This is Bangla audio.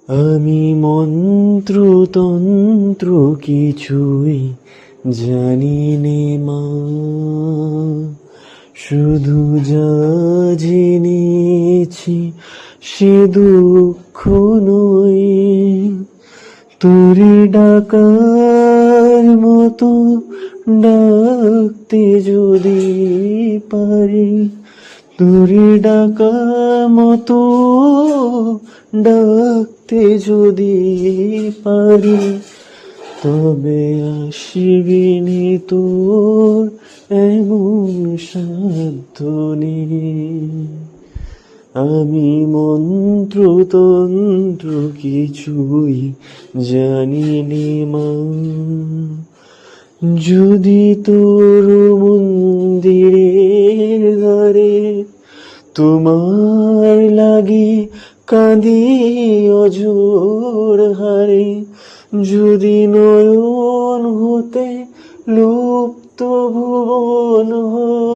আমি মন্ত্র তন্ত্র কিছুই জানি নে মা, শুধু যা জেনেছি সে দুঃখ নয়। তোরে ডাকার মতো ডাকতে যদি পারি, তোরে ডাকার মতো ডাকতে যদি পারি, তবে আসবি নি তোর এমন সাধ্য নেই। আমি মন্ত্র তন্ত্র কিছুই জানি নে মা, যদি তোর মন্দিরের দ্বারে তোমার লাগি কাঁদি অজোর হারে, যদি নয়ন হতে লুপ্ত ভুবন হয়।